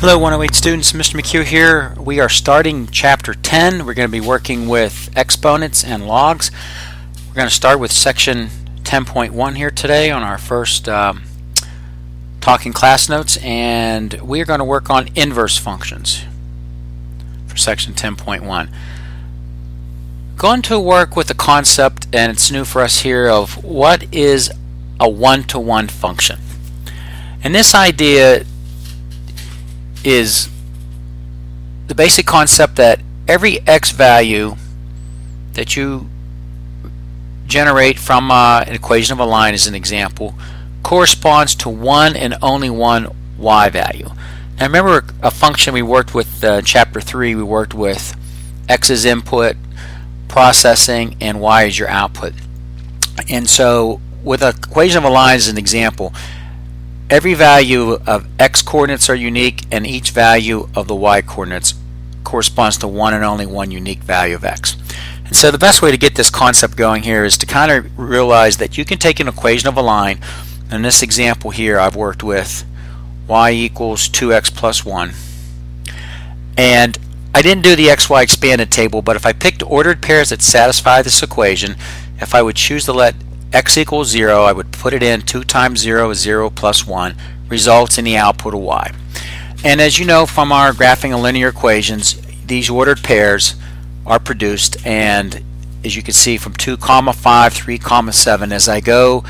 Hello 108 students, Mr. McCue here. We are starting chapter 10. We're going to be working with exponents and logs. We're going to start with section 10.1 here today on our first talking class notes, and we are going to work on inverse functions for section 10.1. Going to work with the concept, and it's new for us here, of what is a one-to-one function. And this idea is the basic concept that every x value that you generate from an equation of a line, as an example, corresponds to one and only one y value. Now remember a function we worked with in chapter 3, we worked with x is input, processing, and y is your output. And so with an equation of a line as an example, every value of x coordinates are unique, and each value of the y coordinates corresponds to one and only one unique value of x. And so the best way to get this concept going here is to kind of realize that you can take an equation of a line. In this example here, I've worked with y equals 2x plus 1. And I didn't do the xy expanded table, but if I picked ordered pairs that satisfy this equation, if I would choose to let x equals 0, I would put it in. 2 times 0 is 0 plus 1, results in the output of y. And as you know from our graphing of linear equations, these ordered pairs are produced, and as you can see from 2, 5, 3, 7, as I go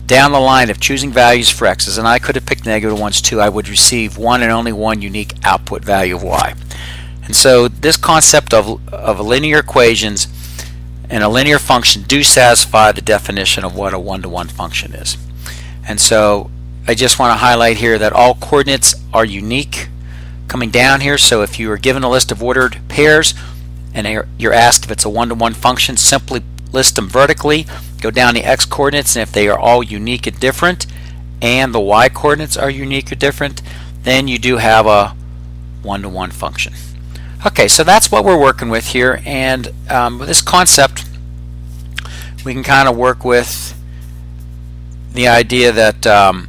down the line of choosing values for x's, and I could have picked negative ones too, I would receive one and only one unique output value of y. And so this concept of linear equations and a linear function do satisfy the definition of what a one-to-one function is. And so I just want to highlight here that all coordinates are unique coming down here. So if you are given a list of ordered pairs and you're asked if it's a one-to-one function, simply list them vertically, go down the x coordinates, and if they are all unique and different and the y coordinates are unique or different, then you do have a one-to-one function. Okay, so that's what we're working with here, and with this concept we can kind of work with the idea that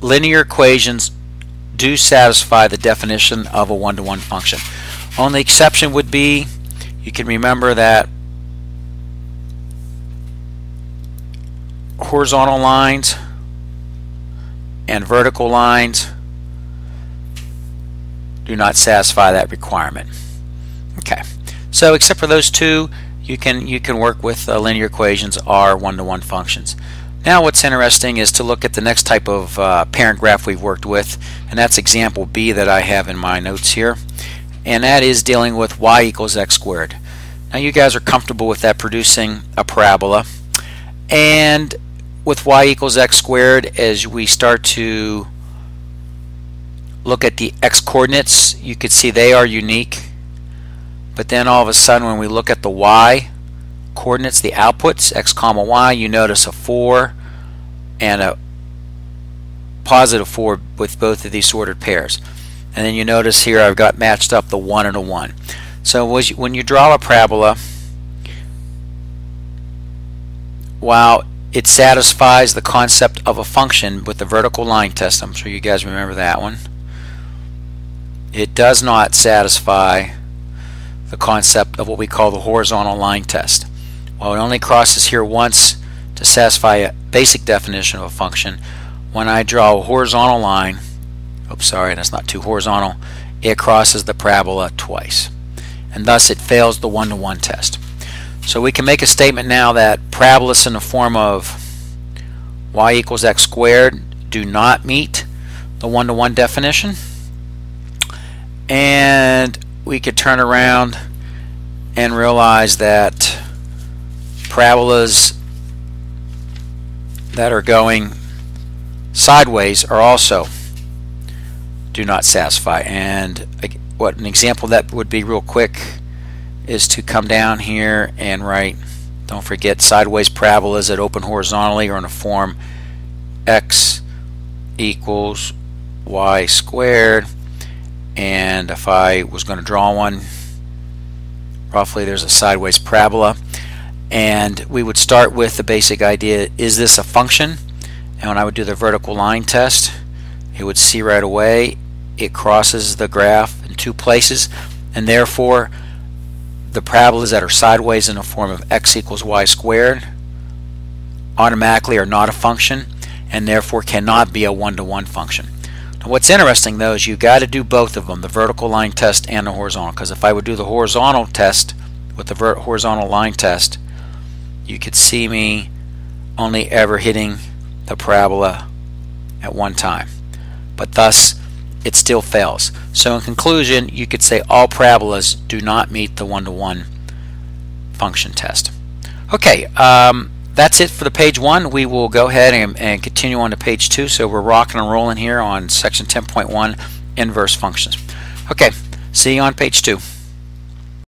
linear equations do satisfy the definition of a one-to-one function. Only exception would be, you can remember that horizontal lines and vertical lines do not satisfy that requirement. Okay, so except for those two, you can work with linear equations are one-to-one functions. Now what's interesting is to look at the next type of parent graph we've worked with, and that's example B that I have in my notes here, and that is dealing with y equals x squared. Now you guys are comfortable with that producing a parabola, and with y equals x squared, as we start to look at the x coordinates, you could see they are unique, but then all of a sudden when we look at the y coordinates, the outputs, x comma y, you notice a 4 and a positive 4 with both of these ordered pairs. And then you notice here I've got matched up the 1 and a 1. So when you draw a parabola, while it satisfies the concept of a function with the vertical line test, I'm sure you guys remember that one, it does not satisfy the concept of what we call the horizontal line test. While it only crosses here once to satisfy a basic definition of a function, when I draw a horizontal line, oops, sorry, that's not too horizontal, it crosses the parabola twice, and thus it fails the one-to-one test. So we can make a statement now that parabolas in the form of y equals x squared do not meet the one-to-one definition. And we could turn around and realize that parabolas that are going sideways are also do not satisfy. And what an example that would be real quick is to come down here and write, don't forget, sideways parabolas that open horizontally are in the form x equals y squared. And if I was going to draw one, roughly there's a sideways parabola, and we would start with the basic idea, is this a function? And when I would do the vertical line test, it would see right away it crosses the graph in two places, and therefore the parabolas that are sideways in the form of x equals y squared automatically are not a function and therefore cannot be a one-to-one function. Now, what's interesting though is you got to do both of them, the vertical line test and the horizontal, because if I would do the horizontal test with the horizontal line test, you could see me only ever hitting the parabola at one time, but thus it still fails. So in conclusion, you could say all parabolas do not meet the one-to-one function test. Okay, that's it for the page 1. We will go ahead and continue on to page 2. So we're rocking and rolling here on section 10.1, inverse functions. Okay, see you on page 2.